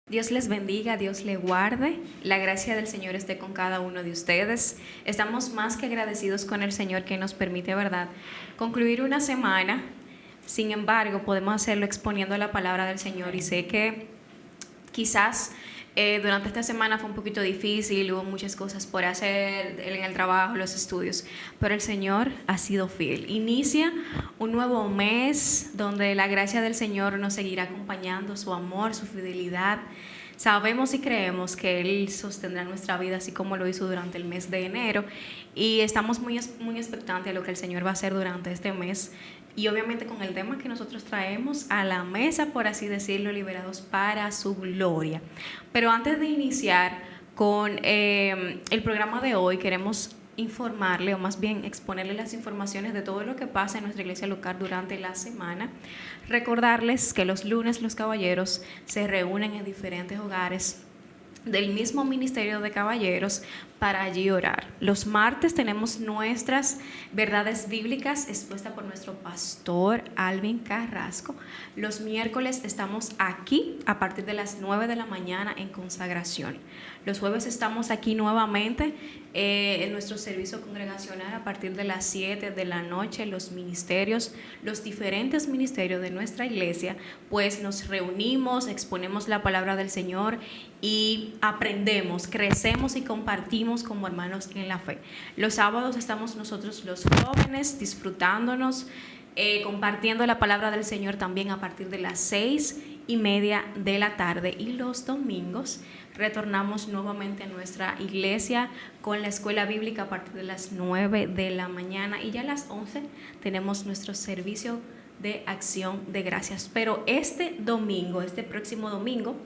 Dios les bendiga, Dios les guarde, la gracia del Señor esté con cada uno de ustedes. Estamos más que agradecidos con el Señor que nos permite, ¿verdad?, concluir una semana. Sin embargo, podemos hacerlo exponiendo la palabra del Señor y sé que quizás durante esta semana fue un poquito difícil, hubo muchas cosas por hacer en el trabajo, los estudios, pero el Señor ha sido fiel. Inicia un nuevo mes donde la gracia del Señor nos seguirá acompañando, su amor, su fidelidad. Sabemos y creemos que Él sostendrá nuestra vida así como lo hizo durante el mes de enero y estamos muy expectantes de lo que el Señor va a hacer durante este mes. Y obviamente con el tema que nosotros traemos a la mesa, por así decirlo, liberados para su gloria. Pero antes de iniciar con el programa de hoy, queremos informarle, o más bien exponerle las informaciones de todo lo que pasa en nuestra iglesia local durante la semana. Recordarles que los lunes los caballeros se reúnen en diferentes hogares del mismo Ministerio de Caballeros para allí orar. Los martes tenemos nuestras verdades bíblicas expuestas por nuestro pastor Alvin Carrasco. Los miércoles estamos aquí a partir de las 9 de la mañana en consagración. Los jueves estamos aquí nuevamente en nuestro servicio congregacional a partir de las 7 de la noche. Los ministerios, los diferentes ministerios de nuestra iglesia, pues nos reunimos, exponemos la palabra del Señor y aprendemos, crecemos y compartimos como hermanos en la fe. Los sábados estamos nosotros los jóvenes disfrutándonos, compartiendo la palabra del Señor también a partir de las 6:30 de la tarde, y los domingos retornamos nuevamente a nuestra iglesia con la escuela bíblica a partir de las 9 de la mañana, y ya a las 11 tenemos nuestro servicio de acción de gracias. Pero este domingo, este próximo domingo,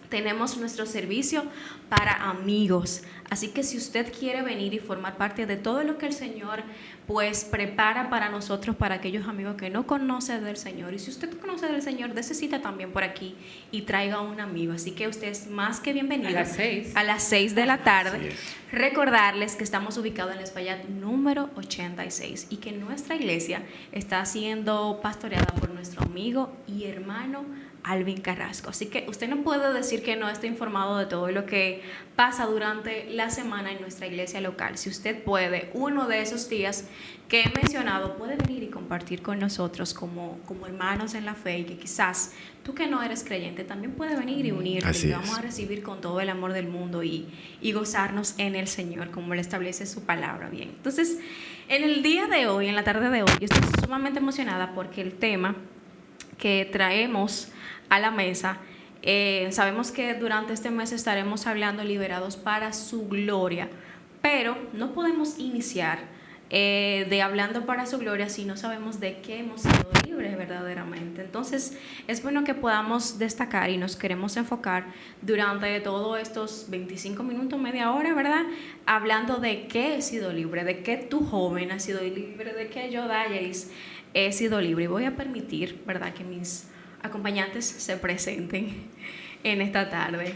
tenemos nuestro servicio para amigos. Así que si usted quiere venir y formar parte de todo lo que el Señor pues prepara para nosotros, para aquellos amigos que no conocen del Señor, y si usted conoce del Señor, necesita también por aquí y traiga un amigo. Así que usted es más que bienvenido. A las 6 de la tarde. Recordarles que estamos ubicados en el Espaillat número 86 y que nuestra iglesia está siendo pastoreada por nuestro amigo y hermano Alvin Carrasco. Así que usted no puede decir que no esté informado de todo lo que pasa durante la semana en nuestra iglesia local. Si usted puede, uno de esos días que he mencionado, puede venir y compartir con nosotros como hermanos en la fe, y que quizás tú que no eres creyente también puedes venir y unirte. Así vamos a recibir con todo el amor del mundo y gozarnos en el Señor como le establece su palabra. Bien, entonces en el día de hoy, en la tarde de hoy, yo estoy sumamente emocionada porque el tema que traemos a la mesa, sabemos que durante este mes estaremos hablando liberados para su gloria, pero no podemos iniciar de hablando para su gloria si no sabemos de qué hemos sido libres verdaderamente. Entonces es bueno que podamos destacar, y nos queremos enfocar durante todos estos 25 minutos, media hora, ¿verdad?, hablando de qué he sido libre, de qué tú, joven, has sido libre, de qué yo, Dayeris, he sido libre. Y voy a permitir, ¿verdad?, que mis acompañantes se presenten en esta tarde.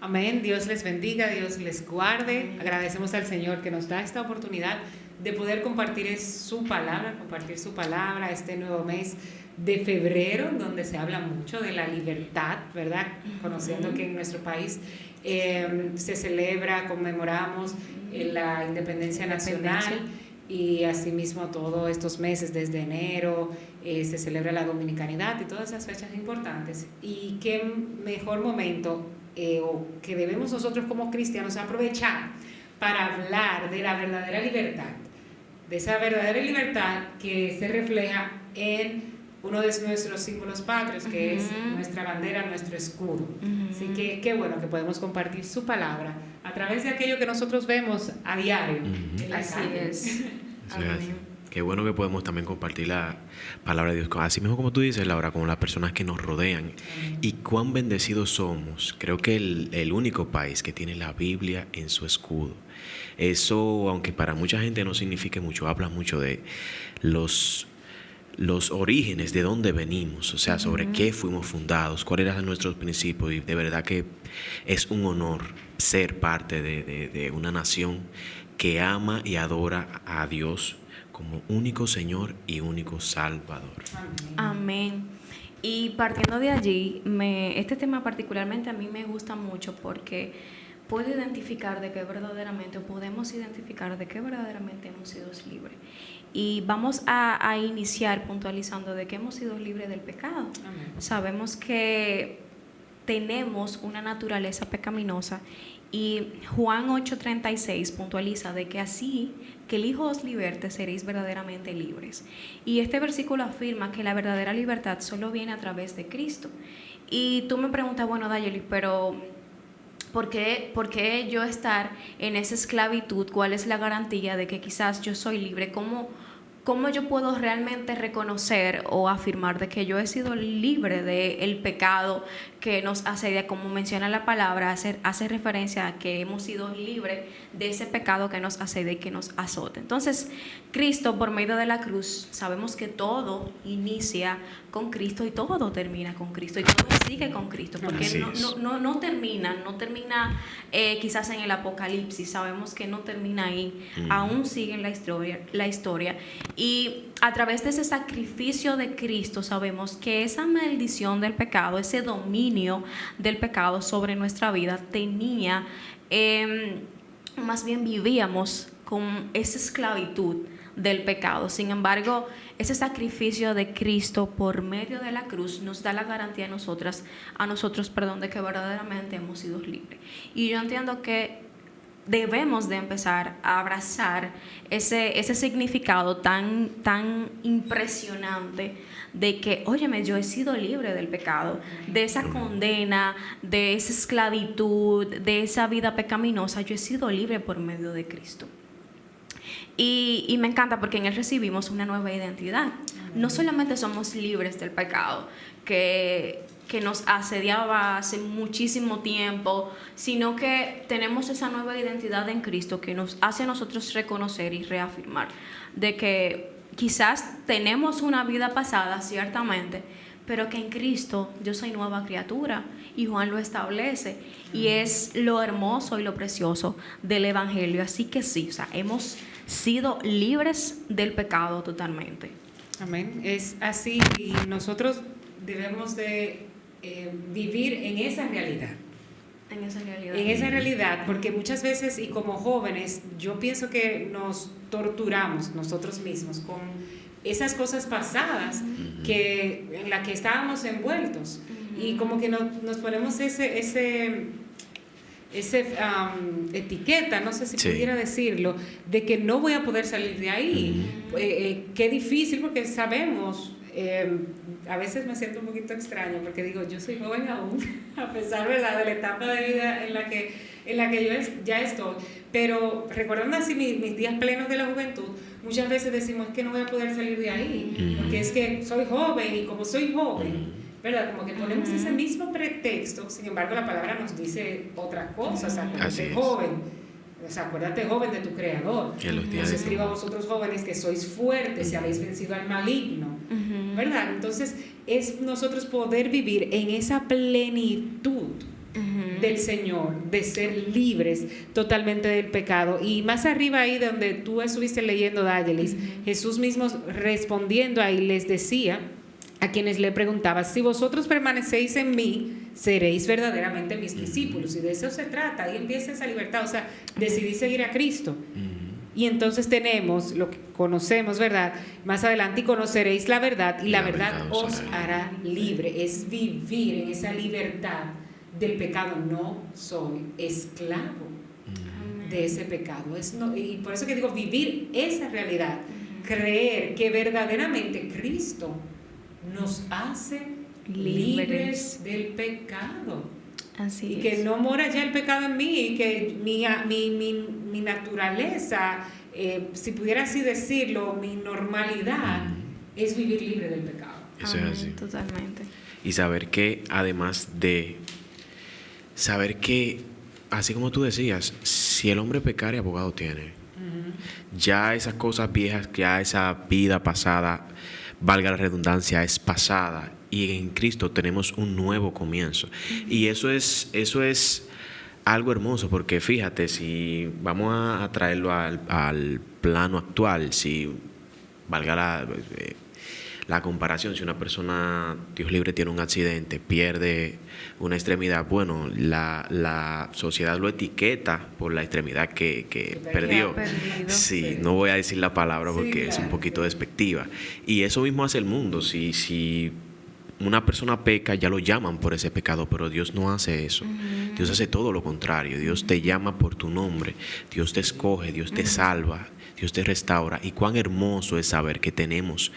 Amén. Dios les bendiga, Dios les guarde. Amén. Agradecemos al Señor que nos da esta oportunidad de poder compartir su palabra este nuevo mes de febrero, donde se habla mucho de la libertad, ¿verdad? Conociendo que en nuestro país se celebra, conmemoramos la independencia nacional. Y asimismo todos estos meses, desde enero, se celebra la dominicanidad y todas esas fechas importantes. Y qué mejor momento o que debemos nosotros como cristianos aprovechar para hablar de la verdadera libertad, de esa verdadera libertad que se refleja en uno de nuestros símbolos patrios, que es nuestra bandera, nuestro escudo. Así que qué bueno que podemos compartir su palabra a través de aquello que nosotros vemos a diario. Así es. Qué bueno que podemos también compartir la palabra de Dios, así mismo como tú dices, Laura, con las personas que nos rodean. Y cuán bendecidos somos. Creo que el único país que tiene la Biblia en su escudo. Eso, aunque para mucha gente no signifique mucho, habla mucho de los orígenes, de dónde venimos, o sea, sobre qué fuimos fundados, cuáles eran nuestros principios. Y de verdad que es un honor ser parte de una nación que ama y adora a Dios como único Señor y único Salvador. Amén. Y partiendo de allí, este tema particularmente a mí me gusta mucho porque puedo identificar de qué verdaderamente, o podemos identificar de qué verdaderamente hemos sido libres. Y vamos a iniciar puntualizando de que hemos sido libres del pecado. Amén. Sabemos que tenemos una naturaleza pecaminosa y Juan 8:36 puntualiza de que así que el Hijo os liberte seréis verdaderamente libres. Y este versículo afirma que la verdadera libertad solo viene a través de Cristo. Y tú me preguntas, bueno, Dayeli, pero ¿por qué yo estar en esa esclavitud? ¿Cuál es la garantía de que quizás yo soy libre? ¿Cómo yo puedo realmente reconocer o afirmar de que yo he sido libre del pecado que nos asedia? Como menciona la palabra, hace referencia a que hemos sido libres de ese pecado que nos asedia y que nos azota. Entonces, Cristo, por medio de la cruz, sabemos que todo inicia con Cristo y todo termina con Cristo y todo sigue con Cristo, porque no termina quizás en el Apocalipsis, sabemos que no termina ahí, aún sigue en la historia. Y a través de ese sacrificio de Cristo sabemos que esa maldición del pecado, ese dominio del pecado sobre nuestra vida más bien vivíamos con esa esclavitud del pecado. Sin embargo, ese sacrificio de Cristo por medio de la cruz nos da la garantía a nosotros, de que verdaderamente hemos sido libres. Y yo entiendo que debemos de empezar a abrazar ese significado tan impresionante de que, óyeme, yo he sido libre del pecado, de esa condena, de esa esclavitud, de esa vida pecaminosa. Yo he sido libre por medio de Cristo. Y me encanta porque en Él recibimos una nueva identidad. No solamente somos libres del pecado que nos asediaba hace muchísimo tiempo, sino que tenemos esa nueva identidad en Cristo que nos hace a nosotros reconocer y reafirmar de que quizás tenemos una vida pasada, ciertamente, pero que en Cristo yo soy nueva criatura, y Juan lo establece, y es lo hermoso y lo precioso del Evangelio. Así que sí, o sea, hemos sido libres del pecado totalmente. Amén. Es así, y nosotros debemos de vivir en esa realidad. En esa realidad. En esa realidad, porque muchas veces, y como jóvenes, yo pienso que nos torturamos nosotros mismos con esas cosas pasadas en las que estábamos envueltos, y como que nos ponemos ese etiqueta, no sé si pudiera decirlo, de que no voy a poder salir de ahí. Qué difícil, porque sabemos, a veces me siento un poquito extraño porque digo, yo soy joven aún, a pesar, ¿verdad?, de la etapa de vida en la que yo ya estoy, pero recordando así mis días plenos de la juventud, muchas veces decimos, es que no voy a poder salir de ahí, porque es que soy joven, y como soy joven, ¿verdad?, como que ponemos ese mismo pretexto. Sin embargo, la palabra nos dice otra cosa. O sea, acuérdate joven, acuérdate joven de tu Creador. Nos escriba a vosotros jóvenes que sois fuertes y habéis vencido al maligno, ¿verdad? Entonces es nosotros poder vivir en esa plenitud del Señor, de ser libres totalmente del pecado. Y más arriba ahí donde tú estuviste leyendo, Dayelis, Jesús mismo respondiendo ahí les decía a quienes le preguntaba, si vosotros permanecéis en mí, seréis verdaderamente mis discípulos. Y de eso se trata, ahí empieza esa libertad, o sea, decidí seguir a Cristo. Y entonces tenemos lo que conocemos, ¿verdad? Más adelante, y conoceréis la verdad, y la verdad os hará libre. Es vivir en esa libertad del pecado. No soy esclavo de ese pecado. Y por eso que digo, vivir esa realidad, creer que verdaderamente Cristo nos hace libres del pecado. Así y que no mora ya el pecado en mí, y que mi naturaleza, si pudiera así decirlo, mi normalidad es vivir libre del pecado. Eso es así. Totalmente. Y saber que, además de saber que, así como tú decías, si el hombre pecare, abogado tiene. Ya esas cosas viejas, ya esa vida pasada, valga la redundancia, es pasada, y en Cristo tenemos un nuevo comienzo. Y eso es algo hermoso, porque fíjate, si vamos a traerlo al plano actual, si valga la comparación, si una persona, Dios libre, tiene un accidente, pierde una extremidad, bueno, la sociedad lo etiqueta por la extremidad que perdió. Sí, no voy a decir la palabra porque es un poquito despectiva. Y eso mismo hace el mundo. Si una persona peca, ya lo llaman por ese pecado, pero Dios no hace eso. Dios hace todo lo contrario. Dios te llama por tu nombre, Dios te escoge, Dios te salva, Dios te restaura. Y cuán hermoso es saber que tenemos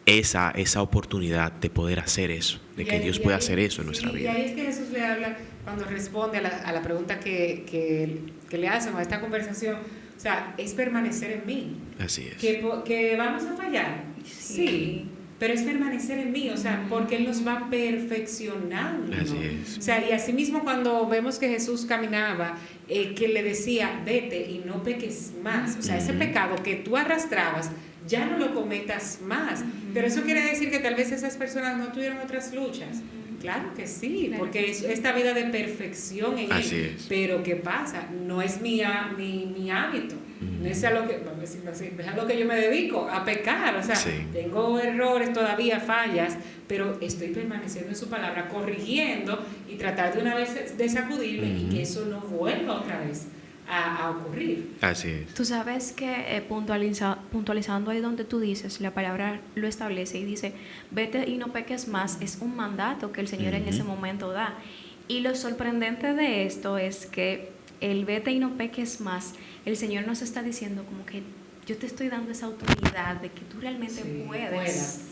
esa oportunidad de poder hacer eso, de que Dios pueda hacer eso en nuestra vida. Y ahí es que Jesús le habla cuando responde a la pregunta que le hacen a esta conversación. O sea, es permanecer en mí. Así es. Que vamos a fallar, sí, pero es permanecer en mí, o sea, porque Él nos va perfeccionando. Así es. O sea, y así mismo cuando vemos que Jesús caminaba, que le decía, vete y no peques más. O sea, ese pecado que tú arrastrabas, ya no lo cometas más. Pero eso quiere decir que tal vez esas personas no tuvieron otras luchas. Claro que sí, porque es esta vida de perfección en Así Él. es. Pero ¿qué pasa? No es mi hábito. No es a lo que, vamos a decirlo así, es a lo que yo me dedico, a pecar. O sea, tengo errores todavía, fallas, pero estoy permaneciendo en su palabra, corrigiendo y tratar de una vez de sacudirme y que eso no vuelva otra vez a ocurrir. Así es. Tú sabes que puntualizando ahí donde tú dices, la palabra lo establece y dice, vete y no peques más, es un mandato que el Señor en ese momento da. Y lo sorprendente de esto es que el vete y no peques más, el Señor nos está diciendo como que yo te estoy dando esa autoridad de que tú realmente puedes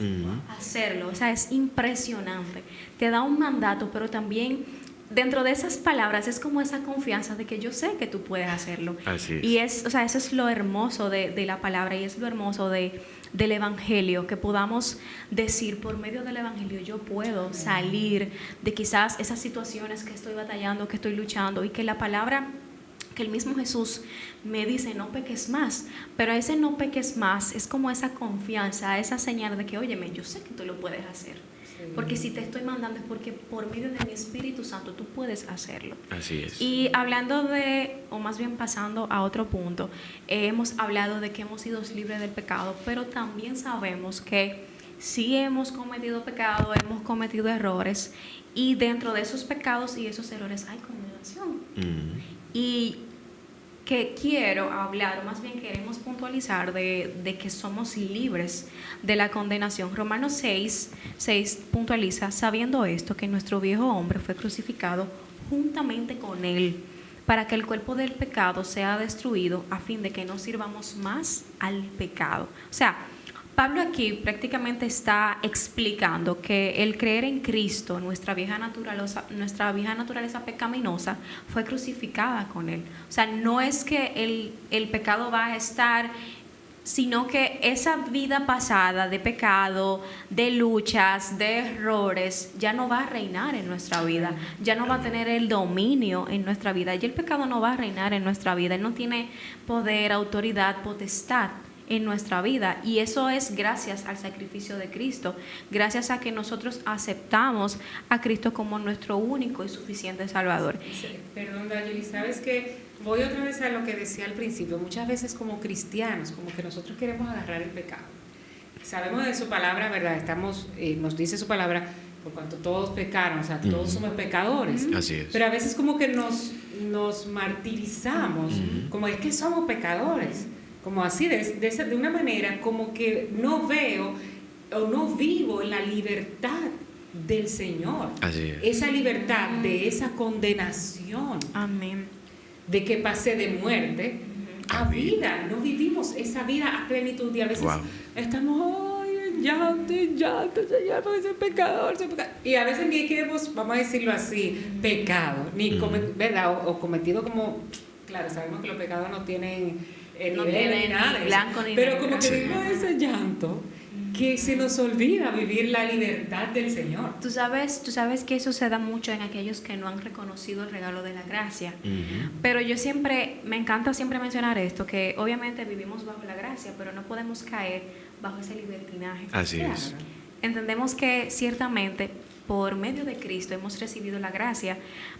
hacerlo. O sea, es impresionante. Te da un mandato, pero también dentro de esas palabras es como esa confianza de que yo sé que tú puedes hacerlo. Así es. Y o sea, eso es lo hermoso de la palabra y es lo hermoso del Evangelio, que podamos decir por medio del Evangelio yo puedo salir de quizás esas situaciones que estoy batallando, que estoy luchando, y que la palabra, que el mismo Jesús me dice no peques más, pero ese no peques más es como esa confianza, esa señal de que óyeme, yo sé que tú lo puedes hacer. Porque si te estoy mandando es porque por medio de mi Espíritu Santo tú puedes hacerlo. Así es. Y hablando o más bien pasando a otro punto, hemos hablado de que hemos sido libres del pecado, pero también sabemos que sí hemos cometido pecado, hemos cometido errores, y dentro de esos pecados y esos errores hay condenación. Y que quiero hablar, o más bien queremos puntualizar de que somos libres de la condenación. Romanos 6 puntualiza, sabiendo esto, que nuestro viejo hombre fue crucificado juntamente con él, para que el cuerpo del pecado sea destruido, a fin de que no sirvamos más al pecado. O sea, Pablo aquí prácticamente está explicando que el creer en Cristo, nuestra vieja naturaleza pecaminosa, fue crucificada con Él. O sea, no es que el pecado va a estar, sino que esa vida pasada de pecado, de luchas, de errores, ya no va a reinar en nuestra vida, ya no va a tener el dominio en nuestra vida, y el pecado no va a reinar en nuestra vida, Él no tiene poder, autoridad, potestad en nuestra vida, y eso es gracias al sacrificio de Cristo, gracias a que nosotros aceptamos a Cristo como nuestro único y suficiente Salvador. Perdón, Dayeli, ¿sabes qué? Voy otra vez a lo que decía al principio. Muchas veces como cristianos, como que nosotros queremos agarrar el pecado. Sabemos de su palabra, ¿verdad? Nos dice su palabra, por cuanto todos pecaron, o sea, todos somos pecadores. Así es. Pero a veces como que nos martirizamos, como es que somos pecadores. Como así, de una manera como que no veo o no vivo en la libertad del Señor. Así es. Esa libertad de esa condenación. Amén. De que pasé de muerte a vida. No vivimos esa vida a plenitud, y a veces estamos, ay, ya, Señor, porque soy pecador. Y a veces ni queremos, vamos a decirlo así, pecado, ni ¿verdad? O cometido como, claro, sabemos que los pecados no tienen no nivel, tiene ni nada ni de blanco eso. ni Pero negro. como que vivimos ese llanto que se nos olvida vivir la libertad del Señor. Tú sabes que eso se da mucho en aquellos que no han reconocido el regalo de la gracia. Pero me encanta siempre mencionar esto, que obviamente vivimos bajo la gracia, pero no podemos caer bajo ese libertinaje. Así es. Entendemos que ciertamente por medio de Cristo hemos recibido la gracia,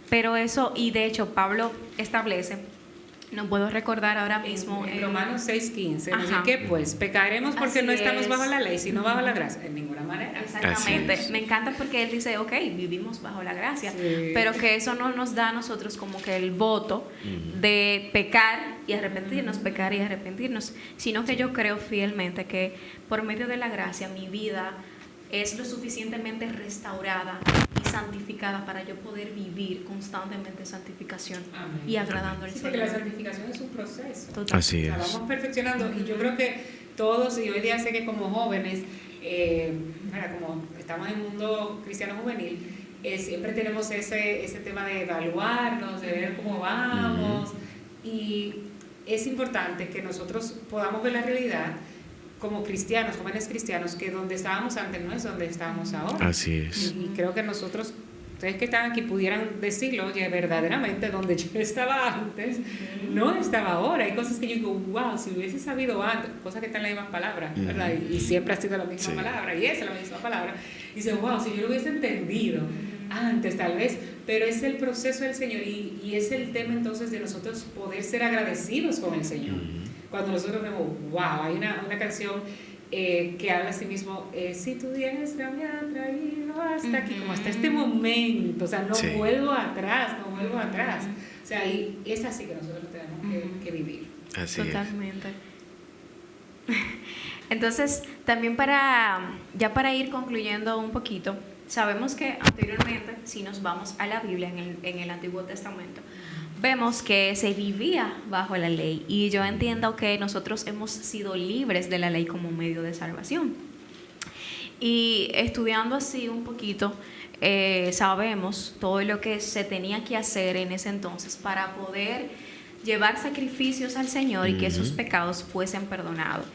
pero eso, y de hecho Pablo establece No puedo recordar ahora mismo. En Romanos 6:15, no sé Ajá. qué, pues pecaremos porque Así no estamos es. bajo la ley, sino bajo la gracia. En ninguna manera. Exactamente. Así es. Me encanta porque él dice, ok, vivimos bajo la gracia, Sí. pero que eso no nos da a nosotros como que el voto de pecar y arrepentirnos, pecar y arrepentirnos, sino que yo creo fielmente que por medio de la gracia mi vida es lo suficientemente restaurada y santificada para yo poder vivir constantemente santificación Amén. y agradando al Sí, porque la Señor. santificación es un proceso. Total. Así O sea, es. vamos perfeccionando y yo creo que todos, y hoy día sé que como jóvenes, como estamos en un mundo cristiano juvenil, siempre tenemos ese tema de evaluarnos, de ver cómo vamos, y es importante que nosotros podamos ver la realidad como cristianos, jóvenes cristianos, que donde estábamos antes no es donde estamos ahora. Así es. Y creo que nosotros, ustedes que están aquí, pudieran decirlo, oye, verdaderamente donde yo estaba antes, no estaba ahora. Hay cosas que yo digo, wow, si hubiese sabido antes, cosas que están en las mismas palabras, ¿verdad? Y siempre ha sido la misma Sí. palabra, y esa es la misma palabra. Y dice, wow, si yo lo hubiese entendido antes, tal vez, pero es el proceso del Señor y es el tema entonces de nosotros poder ser agradecidos con el Señor. Cuando nosotros vemos, wow, hay una canción que habla a sí mismo, si tu diestra me ha traído hasta aquí, como hasta este momento, o sea, no Sí. vuelvo atrás, no vuelvo atrás. O sea, y es así que nosotros tenemos que vivir. Así es. Totalmente. Entonces, también para ir concluyendo un poquito, sabemos que anteriormente, si nos vamos a la Biblia en el Antiguo Testamento, vemos que se vivía bajo la ley y yo entiendo que nosotros hemos sido libres de la ley como medio de salvación. Y estudiando así un poquito, sabemos todo lo que se tenía que hacer en ese entonces para poder llevar sacrificios al Señor y que esos pecados fuesen perdonados.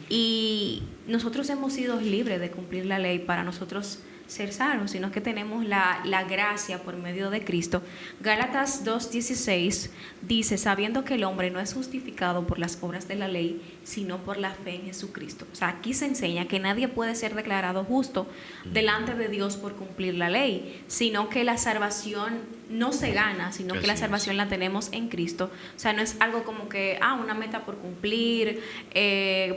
Y nosotros hemos sido libres de cumplir la ley para nosotros ser salvos, sino que tenemos la gracia por medio de Cristo. Gálatas 2:16 dice, sabiendo que el hombre no es justificado por las obras de la ley, sino por la fe en Jesucristo. O sea, aquí se enseña que nadie puede ser declarado justo delante de Dios por cumplir la ley, sino que la salvación no se gana, sino que la Así salvación la tenemos en Cristo. O sea, no es algo como que, una meta por cumplir,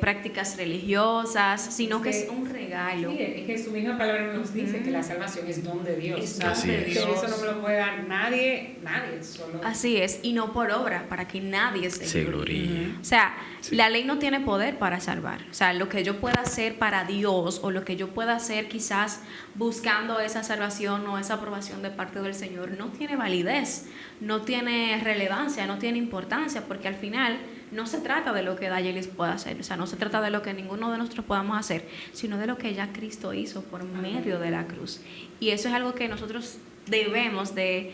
prácticas religiosas, sino que es un regalo. Sí, es que su misma palabra nos dice que la salvación es don de Dios. Es don don de de Dios. Dios. Eso no me lo puede dar nadie, solo. Así es, y no por obra, para que nadie se gloríe. O sea, Sí. la ley no tiene poder para salvar. O sea, lo que yo pueda hacer para Dios o lo que yo pueda hacer quizás buscando esa salvación o esa aprobación de parte del Señor no tiene validez, no tiene relevancia, no tiene importancia, porque al final no se trata de lo que Dayelis pueda hacer, o sea, no se trata de lo que ninguno de nosotros podamos hacer, sino de lo que ya Cristo hizo por medio de la cruz. Y eso es algo que nosotros debemos de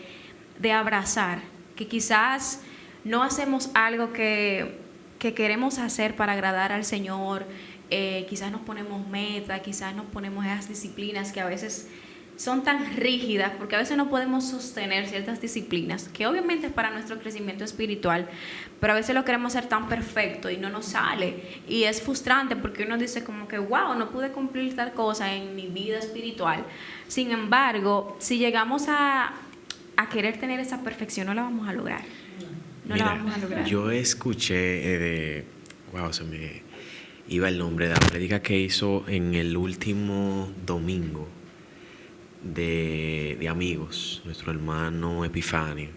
abrazar, que quizás no hacemos algo que queremos hacer para agradar al Señor, quizás nos ponemos metas, quizás nos ponemos esas disciplinas que a veces son tan rígidas, porque a veces no podemos sostener ciertas disciplinas, que obviamente es para nuestro crecimiento espiritual, pero a veces lo queremos hacer tan perfecto y no nos sale, y es frustrante porque uno dice como que wow, no pude cumplir tal cosa en mi vida espiritual. Sin embargo, si llegamos a querer tener esa perfección, no la vamos a lograr. No Mira, la vamos a lograr. yo escuché wow, se me iba el nombre de la prédica que hizo en el último domingo de Amigos, nuestro hermano Epifanio.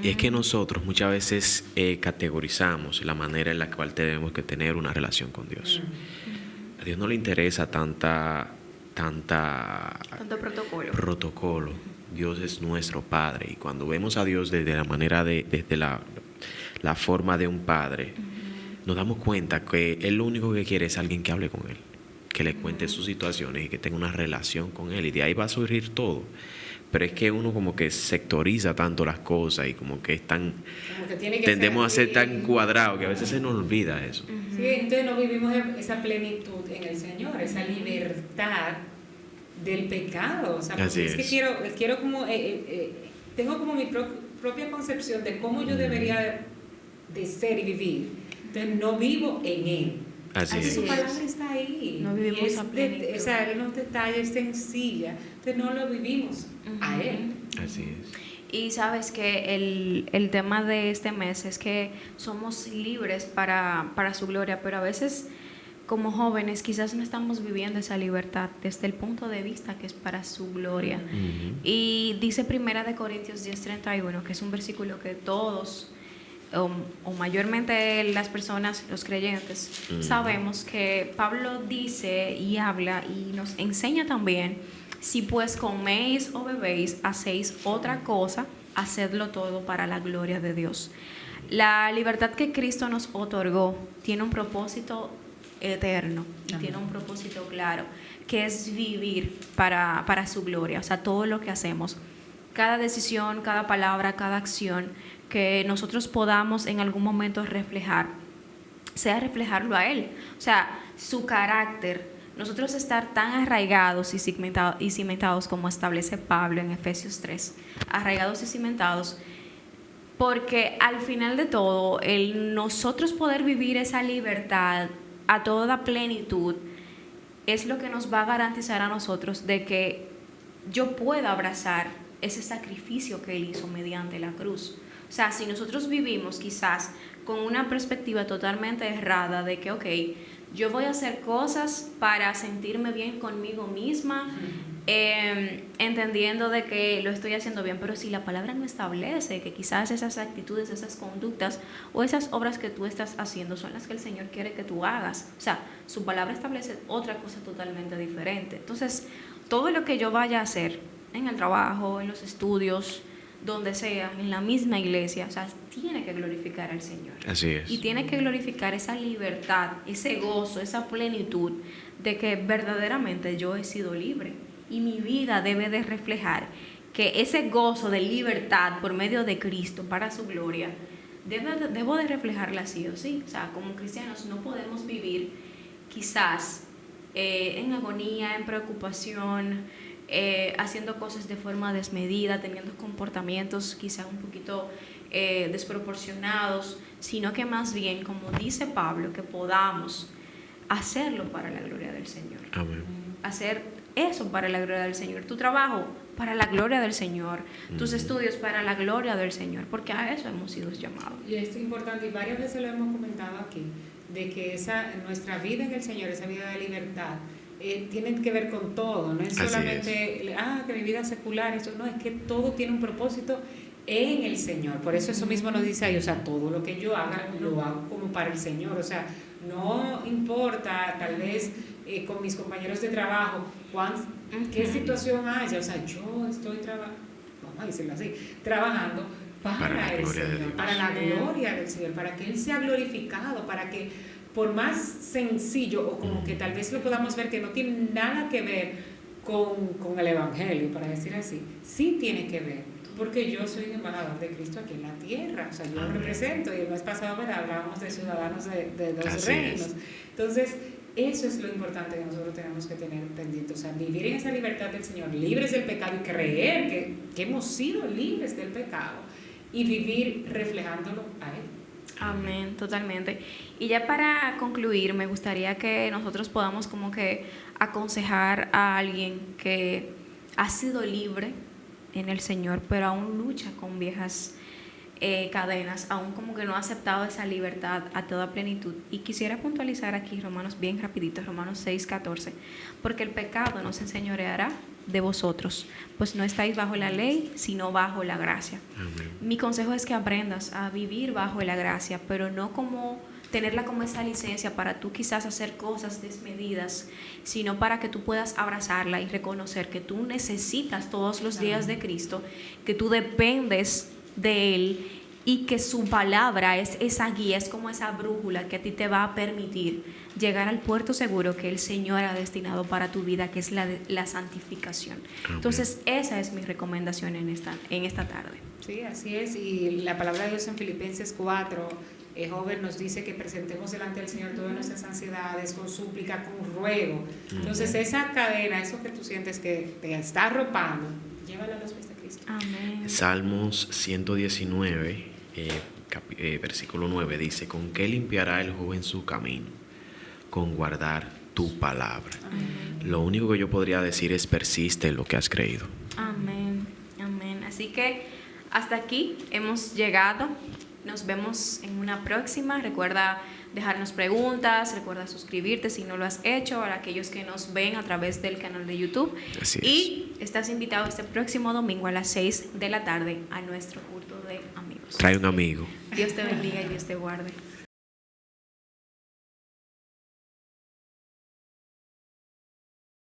Y es que nosotros muchas veces categorizamos la manera en la cual tenemos que tener una relación con Dios. A Dios no le interesa tanto protocolo. Dios es nuestro Padre, y cuando vemos a Dios desde la manera desde la forma de un padre, nos damos cuenta que Él lo único que quiere es alguien que hable con Él, que le cuente sus situaciones y que tenga una relación con Él, y de ahí va a surgir todo. Pero es que uno como que sectoriza tanto las cosas y como que como que tiene que tendemos a ser así. tan cuadrados que a veces se nos olvida eso. Sí, entonces no vivimos esa plenitud en el Señor, esa libertad del pecado. O sea, Así es que es. quiero como, tengo como mi propia concepción de cómo yo debería de ser y vivir. Entonces no vivo en Él. Así Así es. Su palabra está ahí. No vivimos Y es a plenitud. o sea, en unos detalles sencilla. Entonces no lo vivimos a Él. Así es. Y sabes que el tema de este mes es que somos libres para su gloria, pero a veces como jóvenes quizás no estamos viviendo esa libertad desde el punto de vista que es para su gloria. Y dice Primera de Corintios 10:31, que es un versículo que todos, o mayormente las personas, los creyentes, sabemos que Pablo dice y habla y nos enseña también: si pues coméis o bebéis, hacéis otra cosa, hacedlo todo para la gloria de Dios. La libertad que Cristo nos otorgó tiene un propósito eterno y tiene un propósito claro, que es vivir para su gloria. O sea, todo lo que hacemos, cada decisión, cada palabra, cada acción que nosotros podamos en algún momento reflejar, sea reflejarlo a Él. O sea, su carácter, nosotros estar tan arraigados y cimentados como establece Pablo en Efesios 3, arraigados y cimentados, porque al final de todo, el nosotros poder vivir esa libertad a toda plenitud es lo que nos va a garantizar a nosotros de que yo pueda abrazar ese sacrificio que Él hizo mediante la cruz. O sea, si nosotros vivimos quizás con una perspectiva totalmente errada de que, ok, yo voy a hacer cosas para sentirme bien conmigo misma, entendiendo de que lo estoy haciendo bien, pero si la palabra no establece que quizás esas actitudes, esas conductas o esas obras que tú estás haciendo son las que el Señor quiere que tú hagas, o sea, su palabra establece otra cosa totalmente diferente. Entonces, todo lo que yo vaya a hacer en el trabajo, en los estudios, donde sea, en la misma iglesia, o sea, tiene que glorificar al Señor. Así es. Y tiene que glorificar esa libertad, ese gozo, esa plenitud de que verdaderamente yo he sido libre. Y mi vida debe de reflejar que ese gozo de libertad por medio de Cristo para su gloria, debo de reflejarla sí o sí. O sea, como cristianos no podemos vivir quizás en agonía, en preocupación, haciendo cosas de forma desmedida, teniendo comportamientos quizá un poquito desproporcionados, sino que más bien, como dice Pablo, que podamos hacerlo para la gloria del Señor. Amén. Hacer eso para la gloria del Señor, tu trabajo para la gloria del Señor, tus estudios para la gloria del Señor, porque a eso hemos sido llamados. Y es importante, y varias veces lo hemos comentado aquí, de que nuestra vida en el Señor, esa vida de libertad, tiene que ver con todo, no es solamente, que mi vida secular, eso no, es que todo tiene un propósito en el Señor. Por eso mismo nos dice ahí, o sea, todo lo que yo haga, lo hago como para el Señor. O sea, no importa tal vez con mis compañeros de trabajo qué situación haya, o sea, yo estoy vamos a decirlo así, trabajando para el Señor, para la gloria del Señor, para que Él sea glorificado, para que por más sencillo o como que tal vez lo podamos ver que no tiene nada que ver con el Evangelio, para decir así, sí tiene que ver, porque yo soy un embajador de Cristo aquí en la tierra, o sea, yo lo represento, y el mes pasado hablábamos de ciudadanos de dos reinos. Entonces, eso es lo importante que nosotros tenemos que tener pendiente, o sea, vivir en esa libertad del Señor, libres del pecado y creer que hemos sido libres del pecado y vivir reflejándolo a Él. Amén, totalmente. Y ya para concluir, me gustaría que nosotros podamos como que aconsejar a alguien que ha sido libre en el Señor, pero aún lucha con viejas cadenas, aún como que no ha aceptado esa libertad a toda plenitud. Y quisiera puntualizar aquí Romanos, bien rapidito, Romanos 6:14, porque el pecado no se enseñoreará de vosotros, pues no estáis bajo la ley, sino bajo la gracia. Amén. Mi consejo es que aprendas a vivir bajo la gracia, pero no como tenerla como esa licencia para tú quizás hacer cosas desmedidas, sino para que tú puedas abrazarla y reconocer que tú necesitas todos los días de Cristo, que tú dependes de Él y que su palabra es esa guía, es como esa brújula que a ti te va a permitir llegar al puerto seguro que el Señor ha destinado para tu vida, que es la santificación. Amén. Entonces, esa es mi recomendación en esta tarde. Sí, así es. Y la palabra de Dios en Filipenses 4, joven, nos dice que presentemos delante del Señor todas nuestras ansiedades, con súplica, con ruego. Entonces, esa cadena, eso que tú sientes que te está arropando, llévala a los pies de Cristo. Amén. Salmos 119, versículo 9 dice: ¿con qué limpiará el joven su camino? Con guardar tu palabra. Amén. Lo único que yo podría decir es: persiste en lo que has creído. Amén, amén. Así que hasta aquí hemos llegado. Nos vemos en una próxima. Recuerda dejarnos preguntas, recuerda suscribirte si no lo has hecho, para aquellos que nos ven a través del canal de YouTube. Así es. Y estás invitado este próximo domingo a las 6 de la tarde a nuestro culto de amigos. Trae un amigo. Dios te bendiga y Dios te guarde.